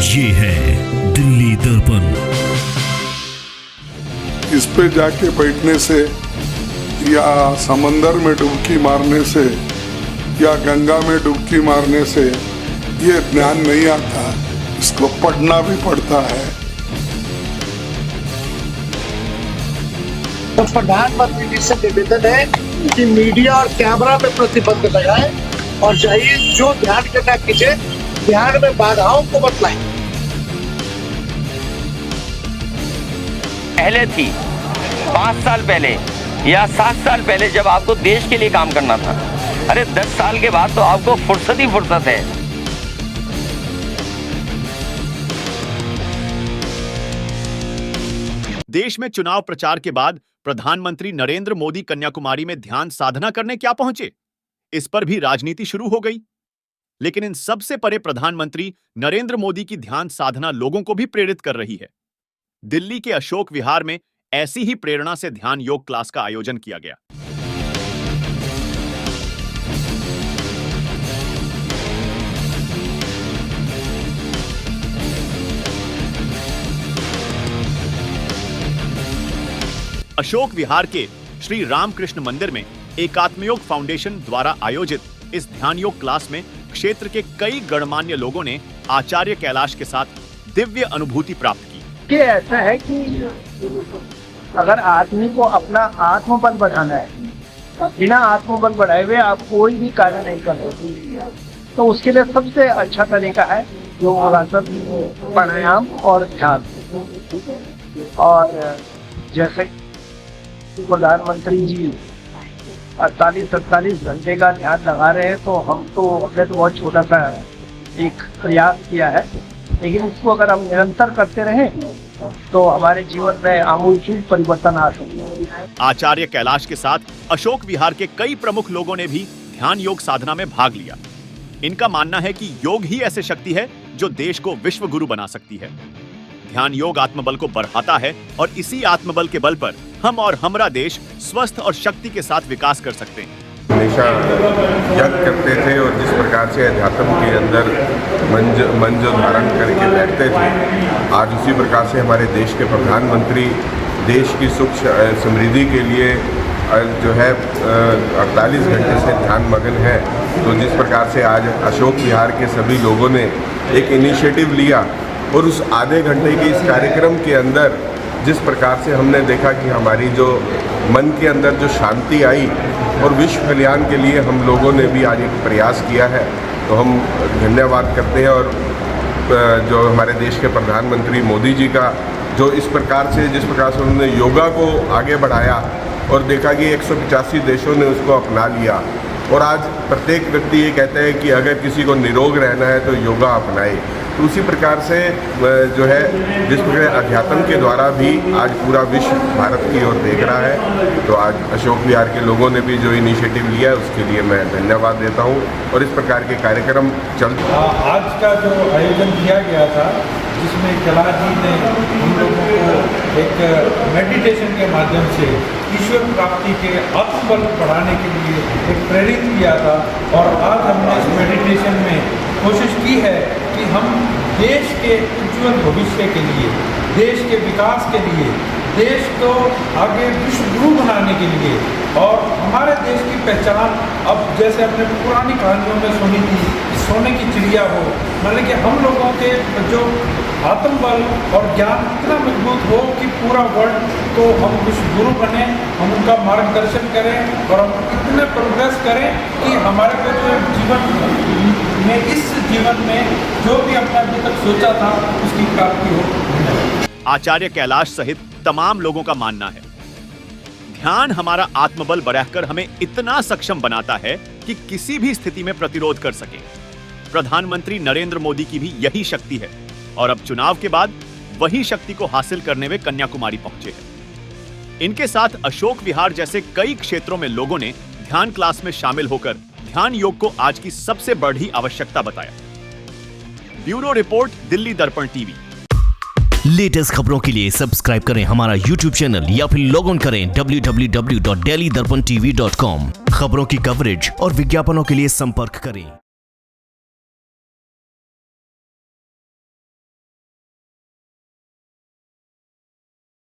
ये है दिल्ली दर्पण। इस पे जाके बैठने से या समंदर में डुबकी मारने से या गंगा में डुबकी मारने से ये ज्ञान नहीं आता, इसको पढ़ना भी पड़ता है। तो प्रधानमंत्री जी से निवेदन है कि मीडिया और कैमरा में प्रतिबंध लगाए और चाहिए जो ध्यान करना कीजिए, ध्यान में बाधाओं को बतलाएं। पहले थी 5 साल पहले या 7 साल पहले जब आपको देश के लिए काम करना था। अरे 10 साल के बाद तो आपको फुर्सत ही फुर्सत है। देश में चुनाव प्रचार के बाद प्रधानमंत्री नरेंद्र मोदी कन्याकुमारी में ध्यान साधना करने क्या पहुंचे, इस पर भी राजनीति शुरू हो गई। लेकिन इन सबसे परे प्रधानमंत्री नरेंद्र मोदी की ध्यान साधना लोगों को भी प्रेरित कर रही है। दिल्ली के अशोक विहार में ऐसी ही प्रेरणा से ध्यान योग क्लास का आयोजन किया गया। अशोक विहार के श्री रामकृष्ण मंदिर में एकात्मयोग फाउंडेशन द्वारा आयोजित इस ध्यान योग क्लास में क्षेत्र के कई गणमान्य लोगों ने आचार्य कैलाश के साथ दिव्य अनुभूति प्राप्त की। कि ऐसा है कि अगर आदमी को अपना आत्मबल बढ़ाना है, बिना आत्मबल बढ़ाए हुए आप कोई भी कार्य नहीं कर सकते। तो उसके लिए सबसे अच्छा तरीका है योगासन, प्राणायाम और ध्यान। और जैसे प्रधानमंत्री जी 48-47 घंटे का ध्यान लगा रहे हैं, तो हम तो अपने तो बहुत छोटा सा एक प्रयास किया है, लेकिन इसको अगर हम निरंतर करते रहें तो हमारे जीवन में आमूलचूल परिवर्तन आ सकते हैं। आचार्य कैलाश के साथ अशोक विहार के कई प्रमुख लोगों ने भी ध्यान योग साधना में भाग लिया। इनका मानना है कि योग ही ऐसी शक्ति है जो देश को विश्व गुरु बना सकती है। ध्यान योग आत्मबल को बढ़ाता है और इसी आत्मबल के बल पर हम और हमारा देश स्वस्थ और शक्ति के साथ विकास कर सकते हैं। हमेशा यज्ञ करते थे और जिस प्रकार से अध्यात्म के अंदर मन जो धारण करके बैठते थे, आज उसी प्रकार से हमारे देश के प्रधानमंत्री देश की सुख समृद्धि के लिए जो है 48 घंटे से ध्यान मगन है। तो जिस प्रकार से आज अशोक विहार के सभी लोगों ने एक इनिशिएटिव लिया और उस आधे घंटे के इस कार्यक्रम के अंदर जिस प्रकार से हमने देखा कि हमारी जो मन के अंदर जो शांति आई और विश्व कल्याण के लिए हम लोगों ने भी आज एक प्रयास किया है, तो हम धन्यवाद करते हैं। और जो हमारे देश के प्रधानमंत्री मोदी जी का जो इस प्रकार से जिस प्रकार से उन्होंने योगा को आगे बढ़ाया और देखा कि 185 देशों ने उसको अपना लिया और आज प्रत्येक व्यक्ति ये कहता है कि अगर किसी को निरोग रहना है तो योगा अपनाए। तो उसी प्रकार से जो है जिस प्रकार अध्यात्म के द्वारा भी आज पूरा विश्व भारत की ओर देख रहा है, तो आज अशोक विहार के लोगों ने भी जो इनिशिएटिव लिया है उसके लिए मैं धन्यवाद देता हूँ। और इस प्रकार के कार्यक्रम आज का जो आयोजन किया गया था, जिसमें कैलाश जी ने हम लोगों को एक मेडिटेशन के माध्यम से ईश्वर प्राप्ति के आत्मबल बढ़ाने के लिए एक प्रेरित किया था। और आज हमने इस मेडिटेशन में कोशिश की है कि हम देश के उज्ज्वल भविष्य के लिए, देश के विकास के लिए, देश को आगे विश्व गुरु बनाने के लिए और हमारे देश की पहचान अब जैसे अपने पुरानी कहानियों में सुनी थी, सोने की चिड़िया हो, मतलब कि हम लोगों के जो आत्मबल और ज्ञान इतना मजबूत हो कि पूरा वर्ल्ड तो हम विश्व गुरु बने, हम उनका मार्गदर्शन करें और हम इतने प्रोग्रेस करें कि हमारे को जो जीवन में इस जीवन में जो भी हमने अभी तक सोचा था उसकी प्राप्ति हो। आचार्य कैलाश सहित तमाम लोगों का मानना है ध्यान हमारा आत्मबल बढ़ाकर हमें इतना सक्षम बनाता है कि किसी भी स्थिति में प्रतिरोध कर सके। प्रधानमंत्री नरेंद्र मोदी की भी यही शक्ति है और अब चुनाव के बाद वही शक्ति को हासिल करने वे कन्याकुमारी पहुंचे हैं। इनके साथ अशोक विहार जैसे कई क्षेत्रों में लोगों ने ध्यान क्लास में शामिल होकर ध्यान योग को आज की सबसे बड़ी आवश्यकता बताया। ब्यूरो रिपोर्ट, दिल्ली दर्पण टीवी। लेटेस्ट खबरों के लिए सब्सक्राइब करें हमारा YouTube चैनल या फिर लॉग ऑन करें www.delhidarpantv.com। खबरों की कवरेज और विज्ञापनों के लिए संपर्क करें।